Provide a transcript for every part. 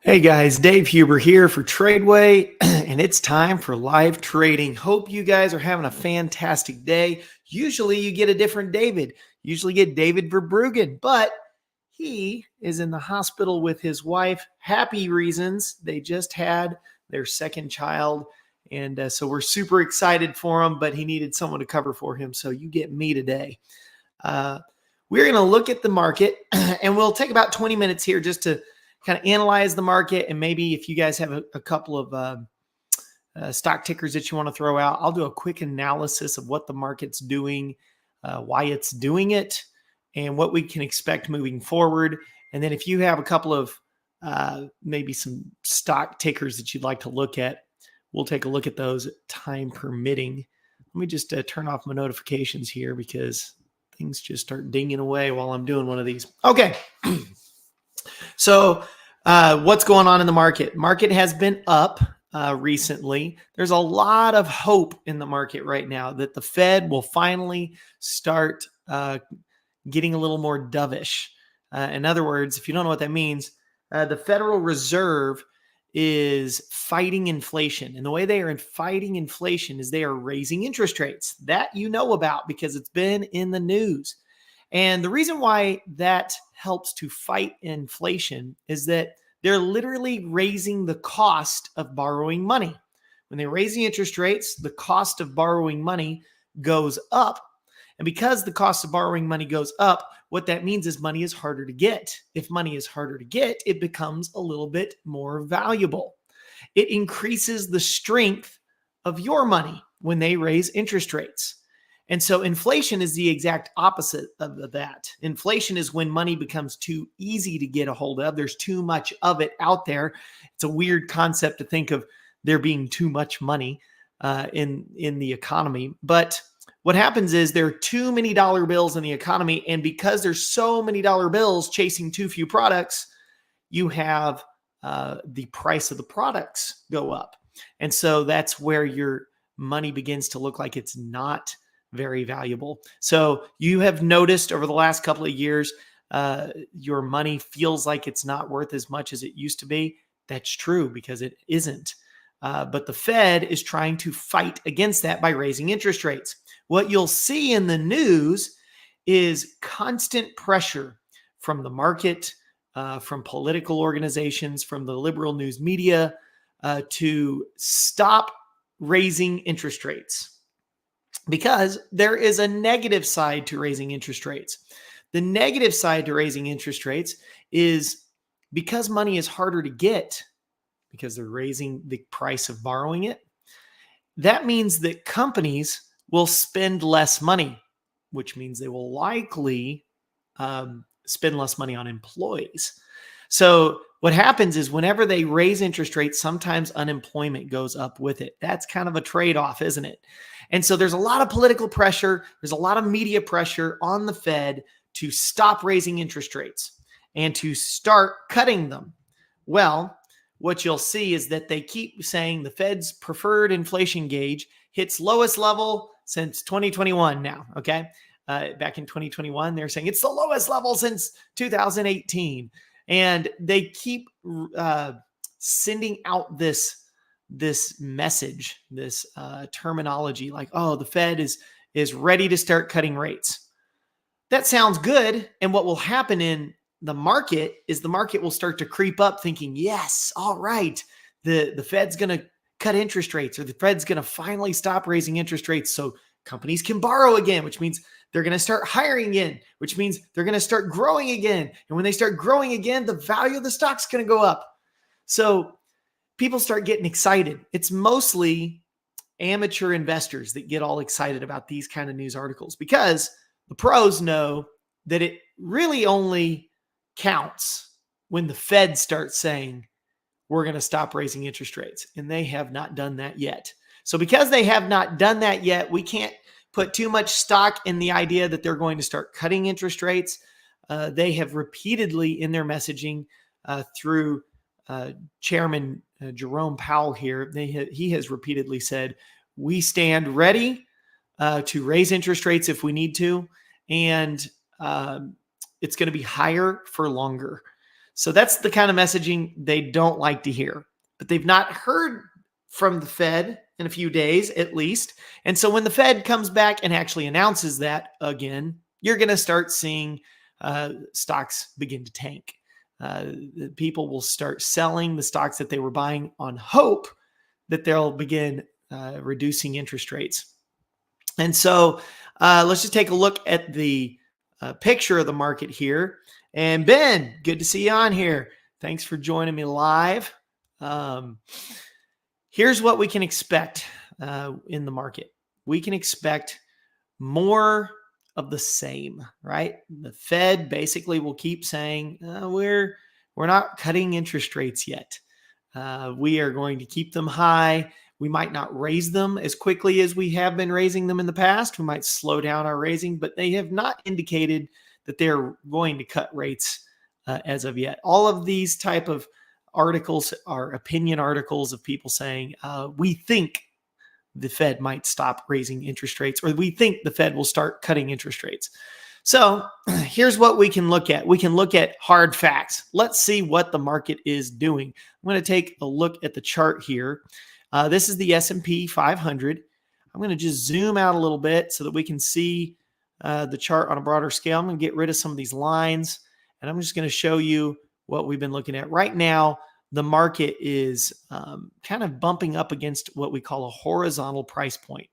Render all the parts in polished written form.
Hey guys, Dave Huber here for Tradeway, and it's time for live trading. Hope you guys are having a fantastic day. Usually you get a different David. Usually get David Verbruggen, but he is in the hospital with his wife. Happy reasons. They just had their second child, and so we're super excited for him, but he needed someone to cover for him, so you get me today. Uh, we're going to look at the market, and we'll take about 20 minutes here just to kind of analyze the market, and maybe if you guys have a couple of stock tickers that you want to throw out, I'll do a quick analysis of what the market's doing, why it's doing it, and what we can expect moving forward. And then if you have a couple of maybe some stock tickers that you'd like to look at, we'll take a look at those time permitting. Let me just turn off my notifications here because things just start dinging away while I'm doing one of these. Okay. So what's going on in the market? Market has been up recently. There's a lot of hope in the market right now that the Fed will finally start getting a little more dovish. In other words, if you don't know what that means, the Federal Reserve is fighting inflation. And the way they are fighting inflation is they are raising interest rates. That you know about because it's been in the news. And the reason why that helps to fight inflation is that they're literally raising the cost of borrowing money. When they raise the interest rates, the cost of borrowing money goes up. And because the cost of borrowing money goes up, what that means is money is harder to get. If money is harder to get, it becomes a little bit more valuable. It increases the strength of your money when they raise interest rates. And so inflation is the exact opposite of that. Inflation is when money becomes too easy to get a hold of. There's too much of it out there. It's a weird concept to think of there being too much money in the economy. But what happens is there are too many dollar bills in the economy. And because there's so many dollar bills chasing too few products, you have the price of the products go up. And so that's where your money begins to look like it's not very valuable. So you have noticed over the last couple of years, your money feels like it's not worth as much as it used to be. That's true because it isn't. But the Fed is trying to fight against that by raising interest rates. What you'll see in the news is constant pressure from the market, from political organizations, from the liberal news media to stop raising interest rates. Because there is a negative side to raising interest rates. The negative side to raising interest rates is because money is harder to get, because they're raising the price of borrowing it. That means that companies will spend less money, which means they will likely spend less money on employees. So what happens is whenever they raise interest rates, sometimes unemployment goes up with it. That's kind of a trade-off, isn't it? And so there's a lot of political pressure. There's a lot of media pressure on the Fed to stop raising interest rates and to start cutting them. Well, what you'll see is that they keep saying the Fed's preferred inflation gauge hits lowest level since 2021 now, okay? Back in 2021, they're saying it's the lowest level since 2018. And they keep sending out this message, this terminology like, oh, the Fed is ready to start cutting rates. That sounds good. And what will happen in the market is the market will start to creep up thinking, yes, all right, the Fed's going to cut interest rates, or the Fed's going to finally stop raising interest rates so companies can borrow again, which means they're going to start hiring again, which means they're going to start growing again. And when they start growing again, the value of the stock's going to go up. So people start getting excited. It's mostly amateur investors that get all excited about these kind of news articles because the pros know that it really only counts when the Fed starts saying, we're going to stop raising interest rates. And they have not done that yet. So because they have not done that yet, we can't put too much stock in the idea that they're going to start cutting interest rates. They have repeatedly in their messaging through Chairman Jerome Powell here, he has repeatedly said, we stand ready to raise interest rates if we need to, and it's going to be higher for longer. So that's the kind of messaging they don't like to hear. But they've not heard from the Fed in a few days at least. And so when the Fed comes back and actually announces that again, you're going to start seeing stocks begin to tank. People will start selling the stocks that they were buying on hope that they'll begin reducing interest rates. And so let's just take a look at the picture of the market here. And Ben, good to see you on here. Thanks for joining me live. Here's what we can expect in the market. We can expect more of the same, right? The Fed basically will keep saying, we're not cutting interest rates yet. We are going to keep them high. We might not raise them as quickly as we have been raising them in the past. We might slow down our raising, but they have not indicated that they're going to cut rates as of yet. All of these type of articles are opinion articles of people saying, we think the Fed might stop raising interest rates, or we think the Fed will start cutting interest rates. So here's what we can look at. We can look at hard facts. Let's see what the market is doing. I'm going to take a look at the chart here. This is the S&P 500. I'm going to just zoom out a little bit so that we can see the chart on a broader scale. I'm going to get rid of some of these lines, and I'm just going to show you what we've been looking at. Right now, the market is kind of bumping up against what we call a horizontal price point.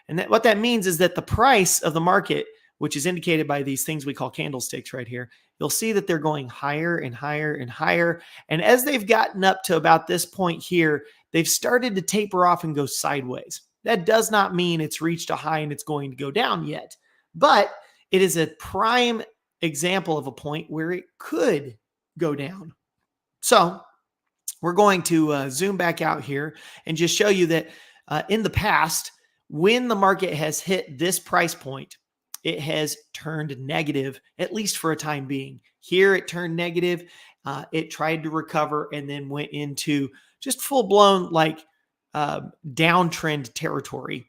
And what that means is that the price of the market, which is indicated by these things we call candlesticks right here, you'll see that they're going higher and higher and higher. And as they've gotten up to about this point here, they've started to taper off and go sideways. That does not mean it's reached a high and it's going to go down yet, but it is a prime example of a point where it could go down. So we're going to zoom back out here and just show you that in the past, when the market has hit this price point, it has turned negative, at least for a time being. Here it turned negative. It tried to recover and then went into just full-blown like downtrend territory,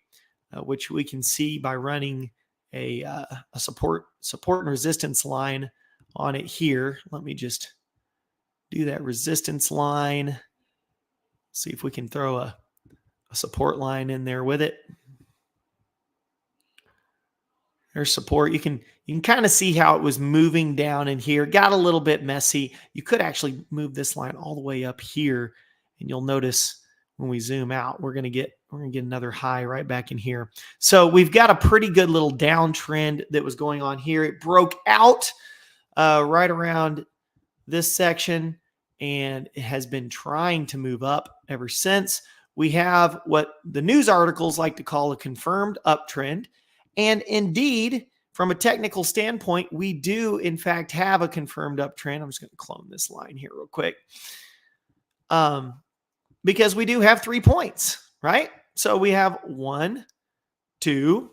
which we can see by running a support and resistance line on it here. Let me just do that resistance line. See if we can throw a support line in there with it. There's support. You can kind of see how it was moving down in here. Got a little bit messy. You could actually move this line all the way up here, and you'll notice when we zoom out, we're gonna get another high right back in here. So we've got a pretty good little downtrend that was going on here. It broke out right around this section, and it has been trying to move up ever since. We have what the news articles like to call a confirmed uptrend. And indeed, from a technical standpoint, we do, in fact, have a confirmed uptrend. I'm just going to clone this line here real quick. Because we do have 3 points, right? So we have 1, 2,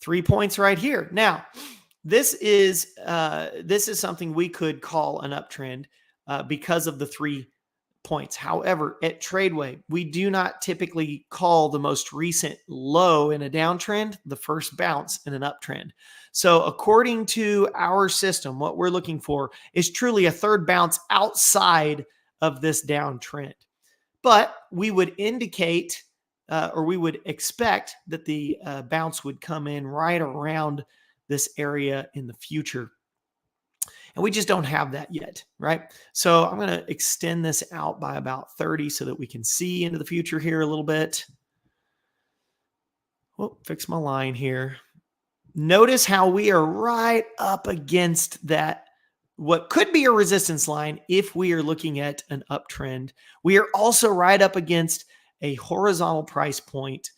3 points right here. Now, this is something we could call an uptrend because of the 3 points. However, at Tradeway, we do not typically call the most recent low in a downtrend the first bounce in an uptrend. So according to our system, what we're looking for is truly a third bounce outside of this downtrend. But we would indicate or we would expect that the bounce would come in right around this area in the future. And we just don't have that yet, right? So I'm going to extend this out by about 30 so that we can see into the future here a little bit. Well, fix my line here. Notice how we are right up against that, what could be a resistance line if we are looking at an uptrend. We are also right up against a horizontal price point.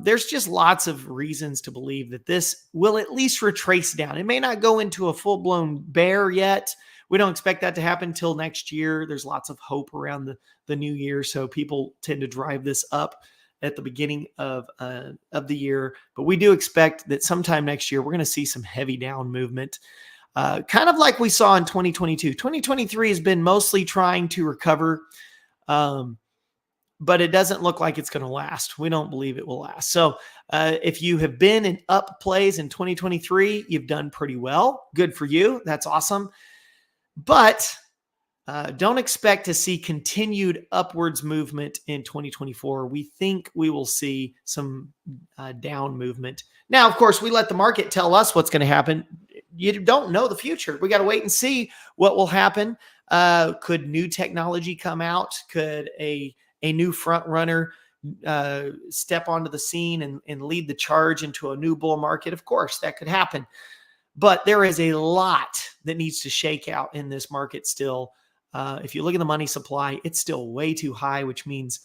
There's just lots of reasons to believe that this will at least retrace down. It may not go into a full-blown bear yet. We don't expect that to happen until next year. There's lots of hope around the new year, so people tend to drive this up at the beginning of the year. But we do expect that sometime next year, we're going to see some heavy down movement, kind of like we saw in 2022. 2023 has been mostly trying to recover, but it doesn't look like it's going to last. We don't believe it will last. So if you have been in up plays in 2023, you've done pretty well. Good for you. That's awesome. But don't expect to see continued upwards movement in 2024. We think we will see some down movement. Now, of course, we let the market tell us what's going to happen. You don't know the future. We got to wait and see what will happen. Could new technology come out? Could a new front runner step onto the scene and lead the charge into a new bull market? Of course, that could happen. But there is a lot that needs to shake out in this market still. If you look at the money supply, it's still way too high, which means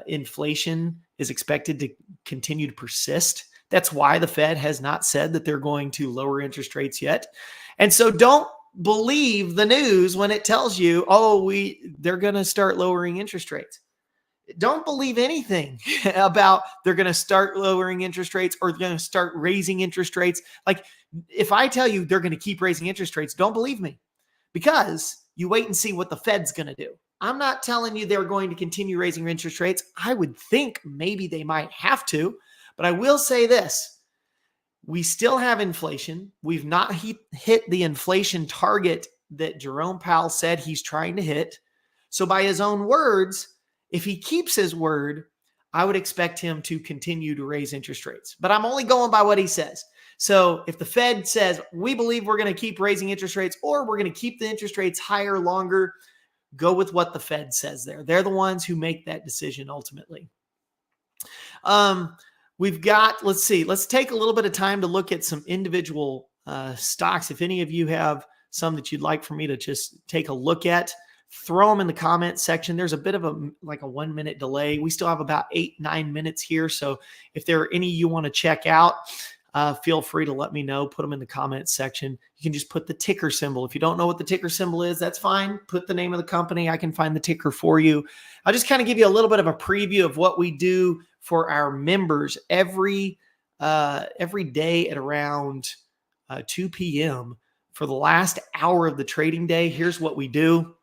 inflation is expected to continue to persist. That's why the Fed has not said that they're going to lower interest rates yet. And so don't believe the news when it tells you, oh, they're going to start lowering interest rates. Don't believe anything about they're going to start lowering interest rates or they're going to start raising interest rates. Like if I tell you they're going to keep raising interest rates, don't believe me, because you wait and see what the Fed's going to do. I'm not telling you they're going to continue raising interest rates. I would think maybe they might have to, but I will say this. We still have inflation. We've not hit the inflation target that Jerome Powell said he's trying to hit. So by his own words, if he keeps his word, I would expect him to continue to raise interest rates. But I'm only going by what he says. So if the Fed says, we believe we're going to keep raising interest rates or we're going to keep the interest rates higher longer, go with what the Fed says there. They're the ones who make that decision ultimately. We've got, let's take a little bit of time to look at some individual stocks. If any of you have some that you'd like for me to just take a look at, throw them in the comment section. There's a bit of a 1 minute delay. We still have about 8-9 minutes here. So if there are any you want to check out, feel free to let me know. Put them in the comment section. You can just put the ticker symbol. If you don't know what the ticker symbol is, that's fine. Put the name of the company. I can find the ticker for you. I'll just kind of give you a little bit of a preview of what we do for our members every day at around 2 p.m. for the last hour of the trading day. Here's what we do.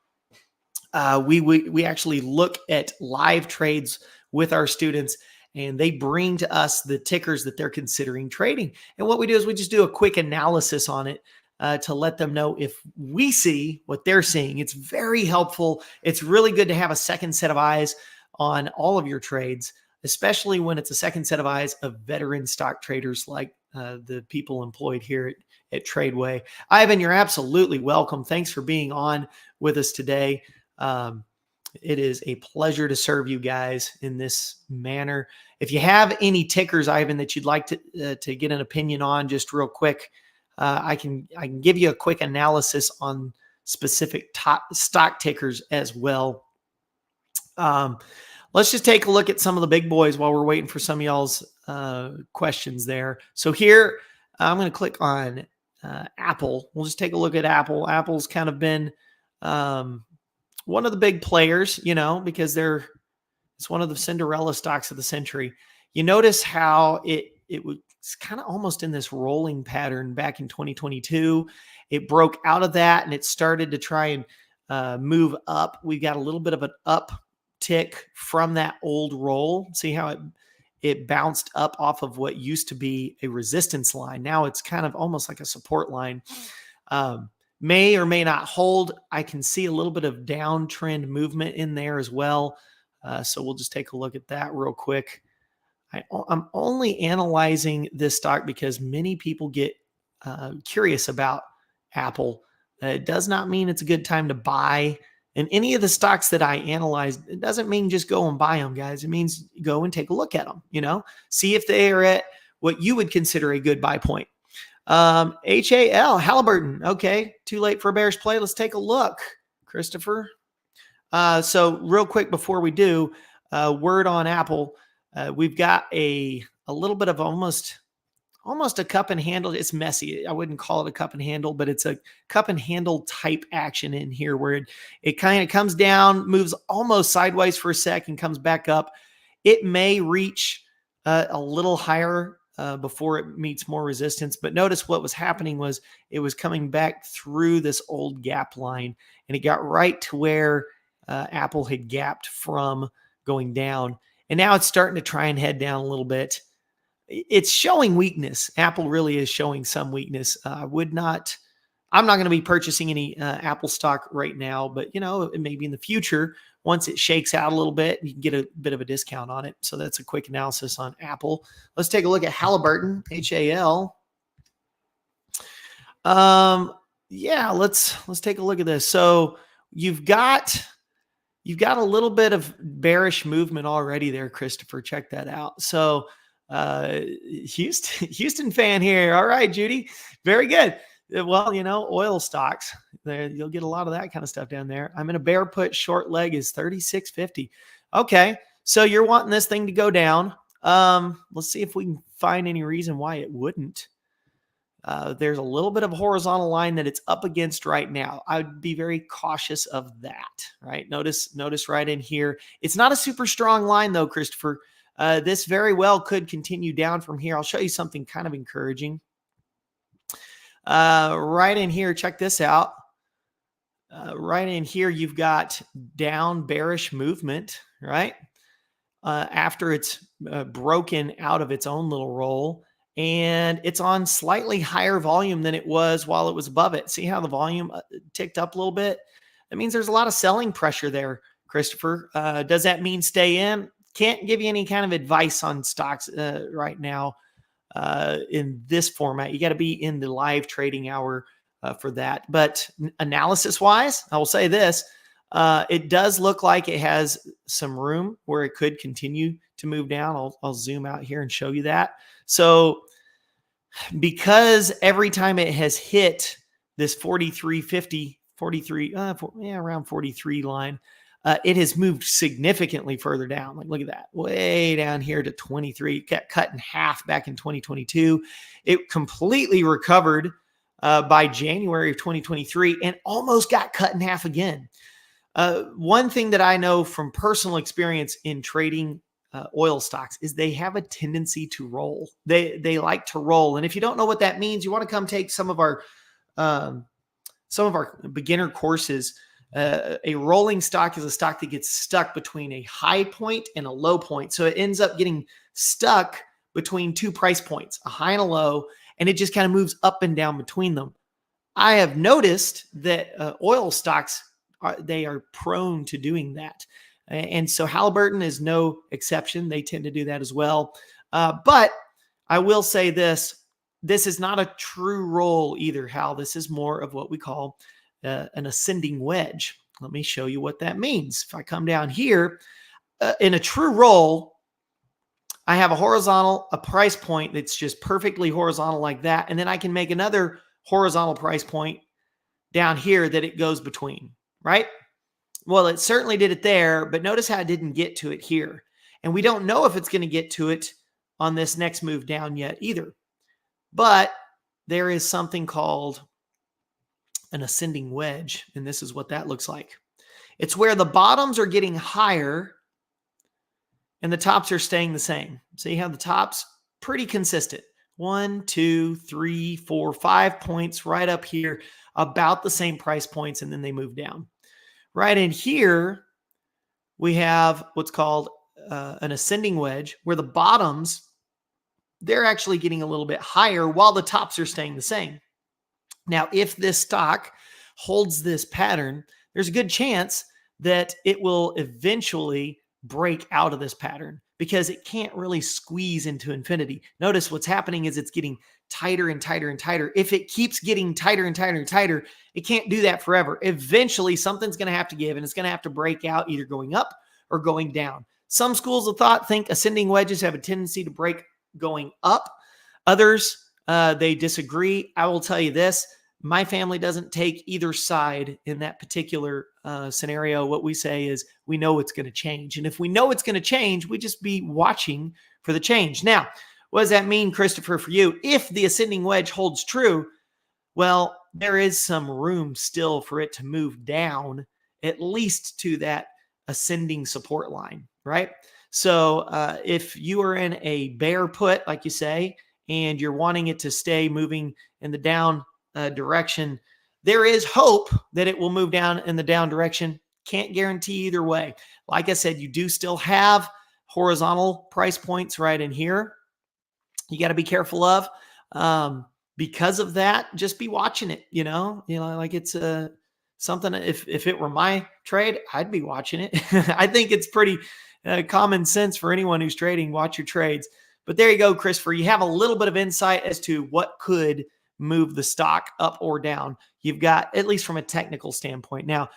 We actually look at live trades with our students, and they bring to us the tickers that they're considering trading. And what we do is we just do a quick analysis on it to let them know if we see what they're seeing. It's very helpful. It's really good to have a second set of eyes on all of your trades, especially when it's a second set of eyes of veteran stock traders like the people employed here at Tradeway. Ivan, you're absolutely welcome. Thanks for being on with us today. It is a pleasure to serve you guys in this manner. If you have any tickers, Ivan, that you'd like to get an opinion on, just real quick, I can give you a quick analysis on specific top stock tickers as well. Let's just take a look at some of the big boys while we're waiting for some of y'all's questions there. So here, I'm going to click on Apple. We'll just take a look at Apple. Apple's kind of been one of the big players, because it's one of the Cinderella stocks of the century. You notice how it was kind of almost in this rolling pattern back in 2022. It broke out of that and it started to try and move up. We got a little bit of an uptick from that old roll. See how it bounced up off of what used to be a resistance line. Now it's kind of almost like a support line. May or may not hold. I can see a little bit of downtrend movement in there as well. So we'll just take a look at that real quick. I'm only analyzing this stock because many people get curious about Apple. It does not mean it's a good time to buy. And any of the stocks that I analyzed, it doesn't mean just go and buy them, guys. It means go and take a look at them, see if they are at what you would consider a good buy point. HAL, Halliburton. Okay, too late for a bearish play. Let's take a look, Christopher. So real quick before we do, word on Apple. We've got a little bit of almost a cup and handle. It's messy. I wouldn't call it a cup and handle, but it's a cup and handle type action in here where it kind of comes down, moves almost sideways for a second, comes back up. It may reach a little higher before it meets more resistance. But notice what was happening was it was coming back through this old gap line, and it got right to where Apple had gapped from going down. And now it's starting to try and head down a little bit. It's showing weakness. Apple really is showing some weakness. I would not I'm not going to be purchasing any Apple stock right now, but maybe in the future, once it shakes out a little bit, you can get a bit of a discount on it. So that's a quick analysis on Apple. Let's take a look at Halliburton, HAL. Yeah, let's take a look at this. So you've got a little bit of bearish movement already there, Christopher. Check that out. So Houston fan here. All right, Judy. Very good. Well, oil stocks, there you'll get a lot of that kind of stuff down there. I'm in a bear put. Short leg is 36.50. Okay, so you're wanting this thing to go down. Let's see if we can find any reason why it wouldn't. There's a little bit of a horizontal line that it's up against right now. I would be very cautious of that, right? Notice right in here. It's not a super strong line though, Christopher. This very well could continue down from here. I'll show you something kind of encouraging. Right in here, check this out. Right in here, you've got down bearish movement, right? After it's broken out of its own little roll, and it's on slightly higher volume than it was while it was above it. See how the volume ticked up a little bit? That means there's a lot of selling pressure there, Christopher. Does that mean stay in? Can't give you any kind of advice on stocks right now in this format. You got to be in the live trading hour for that. But analysis wise, I will say this. It does look like it has some room where it could continue to move down. I'll zoom out here and show you that. So because every time it has hit this 43.50, around 43 line, it has moved significantly further down. Like, look at that, way down here to 23. It got cut in half back in 2022. It completely recovered by January of 2023 and almost got cut in half again. One thing that I know from personal experience in trading oil stocks is they have a tendency to roll. They like to roll. And if you don't know what that means, you want to come take some of our beginner courses. A rolling stock is a stock that gets stuck between a high point and a low point. So it ends up getting stuck between two price points, a high and a low, and it just kind of moves up and down between them. I have noticed that oil stocks, they are prone to doing that. And so Halliburton is no exception. They tend to do that as well. But I will say this is not a true roll either, Hal. This is more of what we call an ascending wedge. Let me show you what that means. If I come down here, in a true roll, I have a price point that's just perfectly horizontal like that. And then I can make another horizontal price point down here that it goes between, right? Well, it certainly did it there, but notice how it didn't get to it here. And we don't know if it's going to get to it on this next move down yet either. But there is something called an ascending wedge, and this is what that looks like. It's where the bottoms are getting higher and the tops are staying the same. See how the tops pretty consistent. 1, 2, 3, 4, 5 points right up here, about the same price points, and then they move down. Right in here, we have what's called an ascending wedge, where the bottoms, they're actually getting a little bit higher while the tops are staying the same. Now, if this stock holds this pattern, there's a good chance that it will eventually break out of this pattern because it can't really squeeze into infinity. Notice what's happening is it's getting tighter and tighter and tighter. If it keeps getting tighter and tighter and tighter, it can't do that forever. Eventually, something's going to have to give, and it's going to have to break out, either going up or going down. Some schools of thought think ascending wedges have a tendency to break going up. Others, they disagree. I will tell you this. My family doesn't take either side in that particular scenario. What we say is we know it's going to change. And if we know it's going to change, we just be watching for the change. Now, what does that mean, Christopher, for you? If the ascending wedge holds true, well, there is some room still for it to move down, at least to that ascending support line, right? So if you are in a bear put, like you say, and you're wanting it to stay moving in the down direction, there is hope that it will move down in the down direction. Can't guarantee either way. Like I said, you do still have horizontal price points right in here. You got to be careful of because of that, just be watching it, like it's something. If it were my trade, I'd be watching it. I think it's pretty common sense for anyone who's trading. Watch your trades. But there you go, Christopher. You have a little bit of insight as to what could move the stock up or down. You've got, at least from a technical standpoint. Now,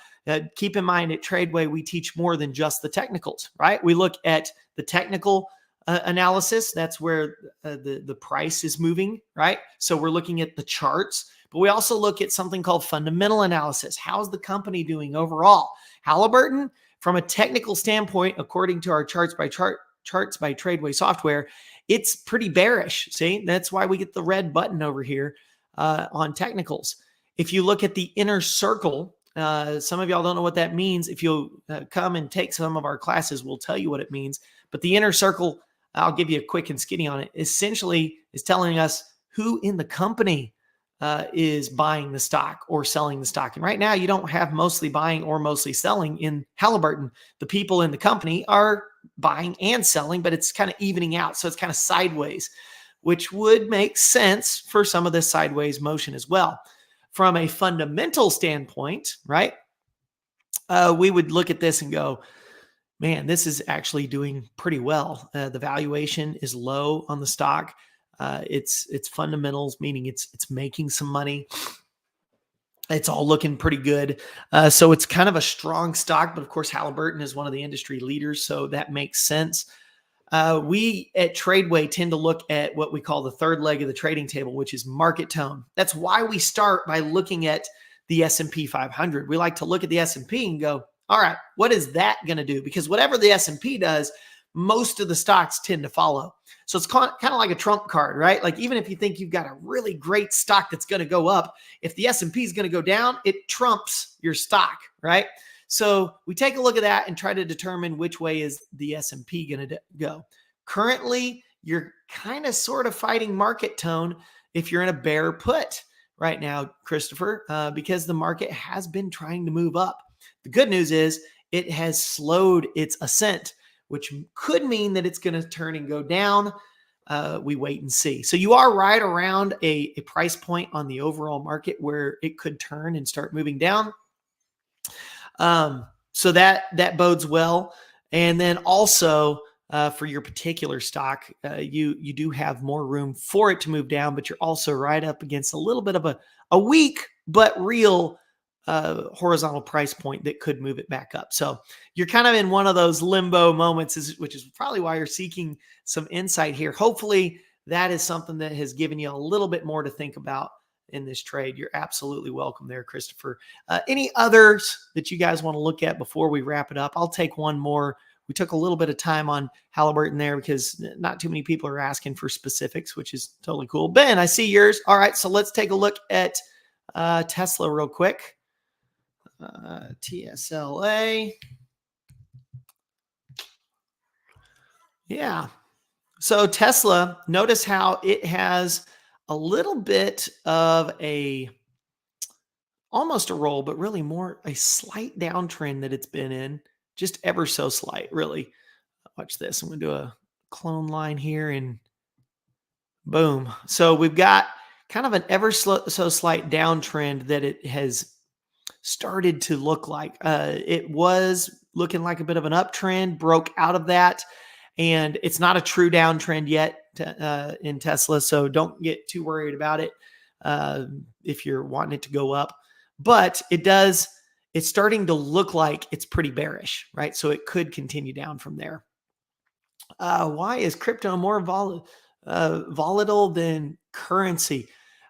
keep in mind at Tradeway, we teach more than just the technicals, right? We look at the technical analysis. That's where the price is moving, right? So we're looking at the charts, but we also look at something called fundamental analysis. How's the company doing overall? Halliburton, from a technical standpoint, according to our charts by Tradeway software, it's pretty bearish. See, that's why we get the red button over here on technicals. If you look at the inner circle, some of y'all don't know what that means. If you'll come and take some of our classes, we'll tell you what it means. But the inner circle, I'll give you a quick and skinny on it, essentially is telling us who in the company is buying the stock or selling the stock. And right now, you don't have mostly buying or mostly selling in Halliburton. The people in the company are buying and selling, but it's kind of evening out. So it's kind of sideways, which would make sense for some of this sideways motion as well. From a fundamental standpoint, right, we would look at this and go, man, this is actually doing pretty well. The valuation is low on the stock. It's fundamentals, meaning it's making some money. It's all looking pretty good. So it's kind of a strong stock, but of course, Halliburton is one of the industry leaders, so that makes sense. We at Tradeway tend to look at what we call the third leg of the trading table, which is market tone. That's why we start by looking at the S&P 500. We like to look at the S&P and go, all right, what is that going to do? Because whatever the S&P does, most of the stocks tend to follow. So it's kind of like a trump card, right? Like even if you think you've got a really great stock that's going to go up, if the S&P is going to go down, it trumps your stock, right? So we take a look at that and try to determine which way is the S&P going to go. Currently, you're kind of sort of fighting market tone if you're in a bear put right now, Christopher, because the market has been trying to move up. The good news is it has slowed its ascent, which could mean that it's going to turn and go down. We wait and see. So you are right around a price point on the overall market where it could turn and start moving down. So that bodes well. And then also for your particular stock, you do have more room for it to move down, but you're also right up against a little bit of a weak but real horizontal price point that could move it back up. So you're kind of in one of those limbo moments, which is probably why you're seeking some insight here. Hopefully that is something that has given you a little bit more to think about in this trade. You're absolutely welcome there, Christopher. Any others that you guys want to look at before we wrap it up? I'll take one more. We took a little bit of time on Halliburton there because not too many people are asking for specifics, which is totally cool. Ben, I see yours. All right, so let's take a look at Tesla real quick. TSLA. Yeah. So Tesla, notice how it has a little bit of almost a roll, but really more a slight downtrend that it's been in, just ever so slight, really. Watch this. I'm going to do a clone line here and boom. So we've got kind of an ever so slight downtrend that it has started to look like. It was looking like a bit of an uptrend, broke out of that, and it's not a true downtrend yet in Tesla, so don't get too worried about it if you're wanting it to go up. But it's starting to look like it's pretty bearish, right? So it could continue down from there. Why is crypto more volatile than currency?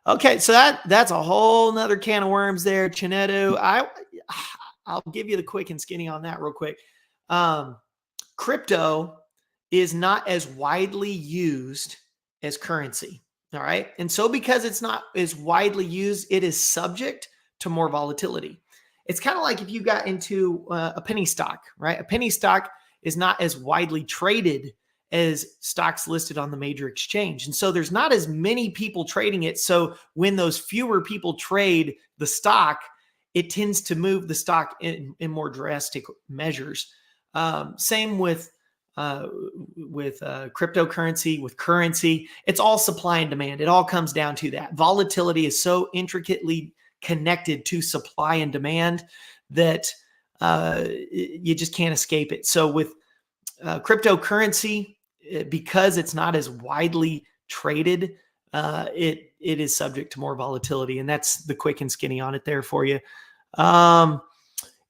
Okay, so that's a whole nother can of worms there, Chinedu. I'll give you the quick and skinny on that real quick. Crypto is not as widely used as currency, all right? And so because it's not as widely used, it is subject to more volatility. It's kind of like if you got into a penny stock, right? A penny stock is not as widely traded as stocks listed on the major exchange. And so there's not as many people trading it. So when those fewer people trade the stock, it tends to move the stock in more drastic measures. Same with cryptocurrency, with currency. It's all supply and demand. It all comes down to that. Volatility is so intricately connected to supply and demand that you just can't escape it. So with cryptocurrency, because it's not as widely traded, it is subject to more volatility, and that's the quick and skinny on it there for you.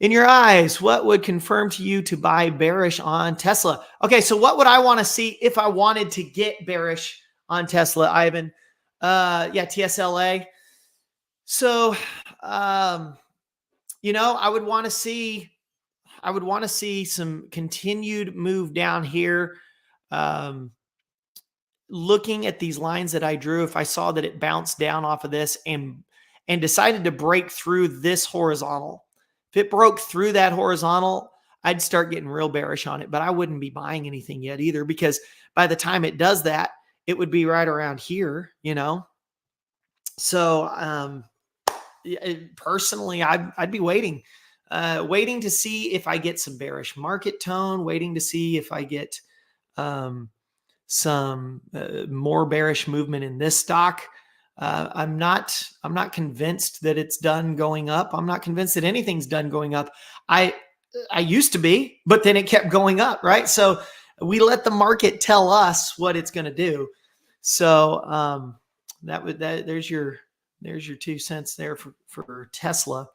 In your eyes, what would confirm to you to buy bearish on Tesla? Okay, so what would I want to see if I wanted to get bearish on Tesla, Ivan? Yeah, TSLA. So, you know, I would want to see some continued move down here. Looking at these lines that I drew, if I saw that it bounced down off of this and decided to break through this horizontal, if it broke through that horizontal, I'd start getting real bearish on it, but I wouldn't be buying anything yet either, because by the time it does that, it would be right around here, you know? So, personally, I'd be waiting to see if I get some bearish market tone, waiting to see if I get some more bearish movement in this stock. I'm not convinced that it's done going up. I'm not convinced that anything's done going up. I used to be, but then it kept going up, right? So we let the market tell us what it's going to do. So there's your 2 cents there for Tesla.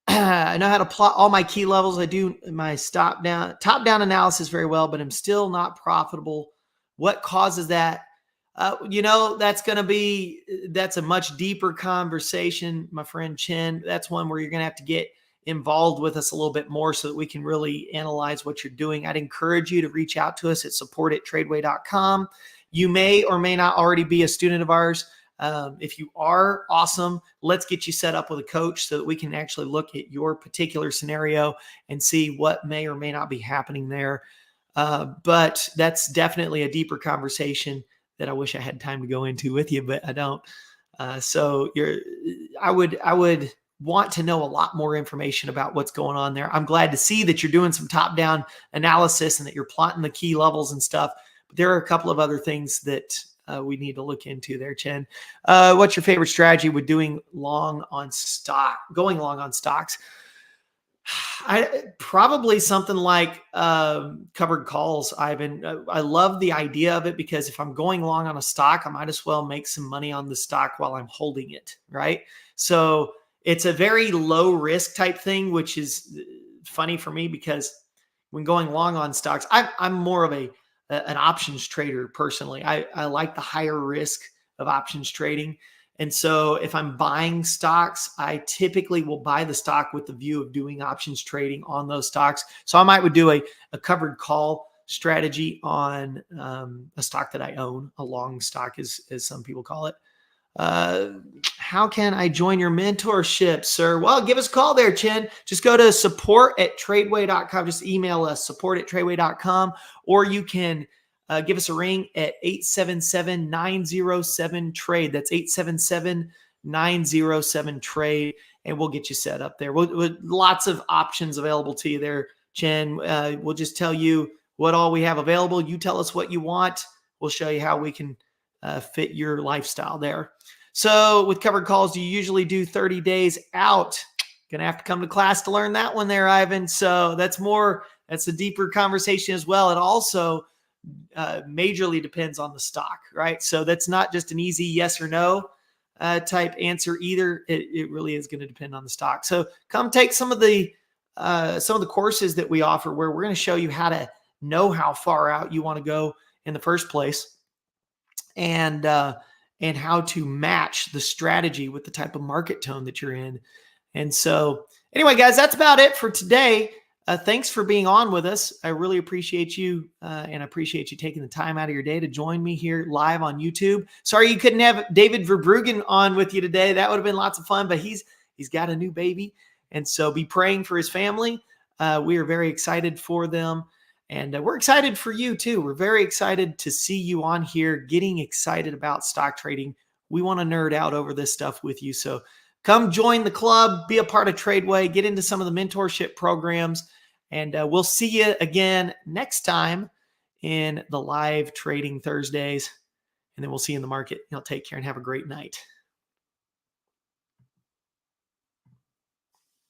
I know how to plot all my key levels. I do my top down analysis very well, but I'm still not profitable. What causes that? You know, that's a much deeper conversation, my friend Chen. That's one where you're going to have to get involved with us a little bit more so that we can really analyze what you're doing. I'd encourage you to reach out to us at support@tradeway.com. You may or may not already be a student of ours. If you are, awesome. Let's get you set up with a coach so that we can actually look at your particular scenario and see what may or may not be happening there. But that's definitely a deeper conversation that I wish I had time to go into with you, but I don't. So I would want to know a lot more information about what's going on there. I'm glad to see that you're doing some top-down analysis and that you're plotting the key levels and stuff. But there are a couple of other things that we need to look into there, Chen. What's your favorite strategy with going long on stocks? Probably something like covered calls, Ivan. I love the idea of it because if I'm going long on a stock, I might as well make some money on the stock while I'm holding it, right? So it's a very low risk type thing, which is funny for me because when going long on stocks, I'm more of an options trader personally. I like the higher risk of options trading. And so if I'm buying stocks, I typically will buy the stock with the view of doing options trading on those stocks. So I would do a covered call strategy on a stock that I own, a long stock as some people call it. How can I join your mentorship, sir? Well, give us a call there, Chen. Just go to support@tradeway.com. Just email us, support@tradeway.com, or you can give us a ring at 877-907-TRADE. That's 877-907-TRADE, and we'll get you set up there. Lots of options available to you there, Chen. We'll just tell you what all we have available. You tell us what you want. We'll show you how we can fit your lifestyle there. So with covered calls, do you usually do 30 days out? Gonna have to come to class to learn that one there, Ivan. So that's a deeper conversation as well. It also majorly depends on the stock, right? So that's not just an easy yes or no type answer either. It really is going to depend on the stock. So come take some of the courses that we offer where we're going to show you how to know how far out you want to go in the first place, and how to match the strategy with the type of market tone that you're in. And so anyway, guys, that's about it for today. Thanks for being on with us. I really appreciate you, and I appreciate you taking the time out of your day to join me here live on YouTube. Sorry you couldn't have David Verbruggen on with you today. That would have been lots of fun, but he's got a new baby, and so be praying for his family. We are very excited for them, and we're excited for you too. We're very excited to see you on here getting excited about stock trading. We want to nerd out over this stuff with you, so come join the club, be a part of Tradeway, get into some of the mentorship programs, and we'll see you again next time in the live trading Thursdays. And then we'll see you in the market. Take care and have a great night.